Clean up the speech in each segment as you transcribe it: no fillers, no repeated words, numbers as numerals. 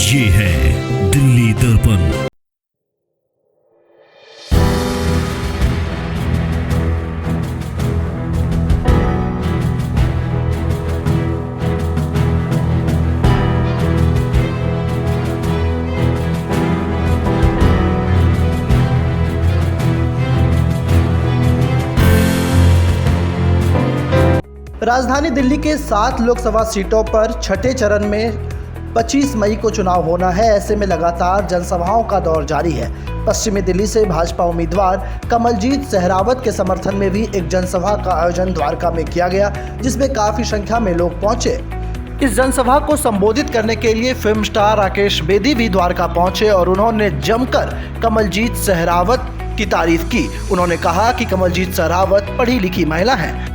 ये है दिल्ली दर्पण। राजधानी दिल्ली के 7 लोकसभा सीटों पर छठे चरण में 25 मई को चुनाव होना है। ऐसे में लगातार जनसभाओं का दौर जारी है। पश्चिमी दिल्ली से भाजपा उम्मीदवार कमलजीत सहरावत के समर्थन में भी एक जनसभा का आयोजन द्वारका में किया गया, जिसमें काफी संख्या में लोग पहुंचे। इस जनसभा को संबोधित करने के लिए फिल्म स्टार राकेश बेदी भी द्वारका पहुंचे और उन्होंने जमकर कमलजीत सहरावत की तारीफ की। उन्होंने कहा कि कमलजीत सहरावत पढ़ी लिखी महिला है।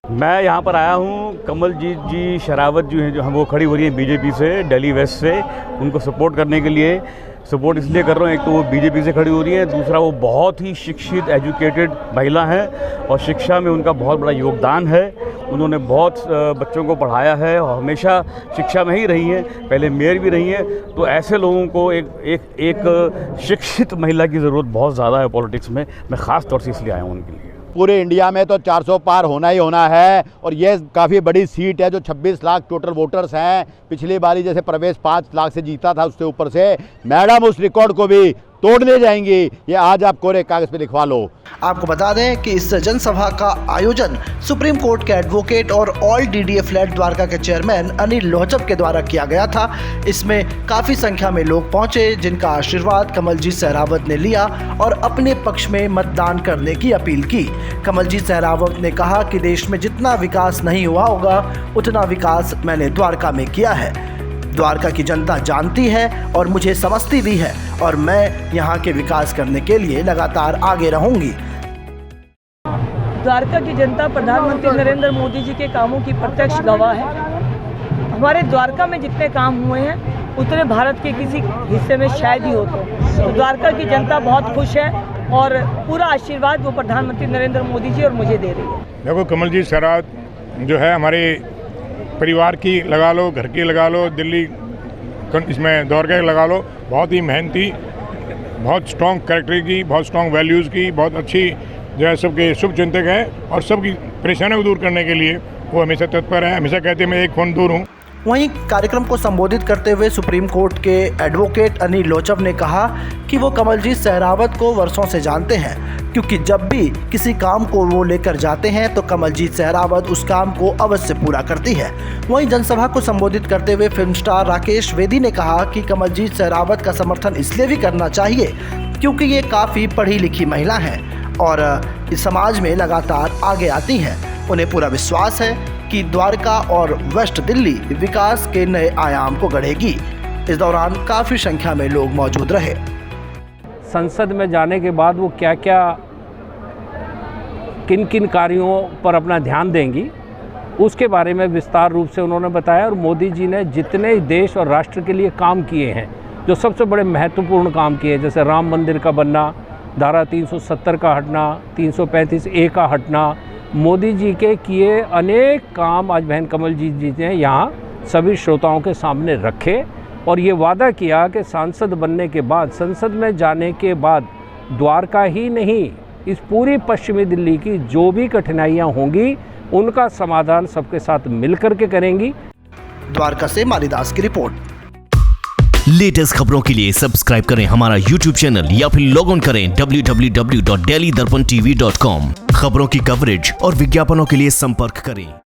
मैं यहाँ पर आया हूँ, कमलजीत जी शरावत जो हैं, जो हम वो खड़ी हो रही है बीजेपी से, दिल्ली वेस्ट से, उनको सपोर्ट करने के लिए। सपोर्ट इसलिए कर रहा हूँ, एक तो वो बीजेपी से खड़ी हो रही है, दूसरा वो बहुत ही शिक्षित एजुकेटेड महिला हैं और शिक्षा में उनका बहुत बड़ा योगदान है। उन्होंने बहुत बच्चों को पढ़ाया है और हमेशा शिक्षा में ही रही हैं, पहले मेयर भी रही हैं। तो ऐसे लोगों को एक शिक्षित महिला की ज़रूरत बहुत ज़्यादा है पॉलिटिक्स में। मैं ख़ास तौर से इसलिए आया हूँ उनके लिए। पूरे इंडिया में तो 400 पार होना ही होना है और ये काफ़ी बड़ी सीट है। जो 26 लाख टोटल वोटर्स हैं, पिछली बारी जैसे प्रवेश 5 लाख से जीता था, उससे ऊपर से मैडम उस रिकॉर्ड को भी तोड़ने जाएंगी। ये आज आप कोरे कागज पे लिखवा लो। आपको बता दें कि इस जनसभा का आयोजन सुप्रीम कोर्ट के एडवोकेट और ऑल DDA फ्लैट द्वारका के चेयरमैन अनिल लोहचब के द्वारा किया गया था। इसमें काफ़ी संख्या में लोग पहुंचे, जिनका आशीर्वाद कमलजीत सहरावत ने लिया और अपने पक्ष में मतदान करने की अपील की। कमलजीत सहरावत ने कहा कि देश में जितना विकास नहीं हुआ होगा, उतना विकास मैंने द्वारका में किया है। द्वारका की जनता जानती है और मुझे समझती भी है और मैं यहाँ के विकास करने के लिए लगातार आगे रहूंगी। द्वारका की जनता प्रधानमंत्री नरेंद्र मोदी जी के कामों की प्रत्यक्ष गवाह है। हमारे द्वारका में जितने काम हुए हैं उतने भारत के किसी हिस्से में शायद ही होते। तो द्वारका की जनता बहुत खुश है और पूरा आशीर्वाद वो प्रधानमंत्री नरेंद्र मोदी जी और मुझे दे रही है। देखो, कमलजीत सहरावत जो है हमारे परिवार की लगा लो, घर की लगा लो, दिल्ली इसमें द्वारका लगा लो, बहुत ही मेहनती, बहुत स्ट्रॉन्ग कैरेक्टर की, बहुत स्ट्रॉन्ग वैल्यूज़ की, बहुत अच्छी जो है सबके शुभ चिंतक हैं और सबकी परेशानियों को दूर करने के लिए वो हमेशा तत्पर है। हमेशा कहते हैं मैं एक फोन दूर हूँ। वहीं कार्यक्रम को संबोधित करते हुए सुप्रीम कोर्ट के एडवोकेट अनिल लोहचब ने कहा कि वो कमलजीत सहरावत को वर्षों से जानते हैं, क्योंकि जब भी किसी काम को वो लेकर जाते हैं तो कमलजीत सहरावत उस काम को अवश्य पूरा करती है। वहीं जनसभा को संबोधित करते हुए फिल्म स्टार राकेश बेदी ने कहा कि कमलजीत सहरावत का समर्थन इसलिए भी करना चाहिए क्योंकि ये काफ़ी पढ़ी लिखी महिला हैं और इस समाज में लगातार आगे आती हैं। उन्हें पूरा विश्वास है कि द्वारका और वेस्ट दिल्ली विकास के नए आयाम को गढ़ेगी। इस दौरान काफ़ी संख्या में लोग मौजूद रहे। संसद में जाने के बाद वो क्या क्या किन किन कार्यों पर अपना ध्यान देंगी, उसके बारे में विस्तार रूप से उन्होंने बताया। और मोदी जी ने जितने देश और राष्ट्र के लिए काम किए हैं, जो सबसे बड़े महत्वपूर्ण काम किए, जैसे राम मंदिर का बनना, धारा 370 का हटना, 335A का हटना, मोदी जी के किए अनेक काम आज बहन कमलजीत जी ने यहाँ सभी श्रोताओं के सामने रखे और ये वादा किया कि सांसद बनने के बाद, संसद में जाने के बाद द्वारका ही नहीं, इस पूरी पश्चिमी दिल्ली की जो भी कठिनाइयाँ होंगी उनका समाधान सबके साथ मिलकर के करेंगी। द्वारका से मालीदास की रिपोर्ट। लेटेस्ट खबरों के लिए सब्सक्राइब करें हमारा YouTube चैनल या फिर लॉग ऑन करें www.delhidarpantv.com। खबरों की कवरेज और विज्ञापनों के लिए संपर्क करें।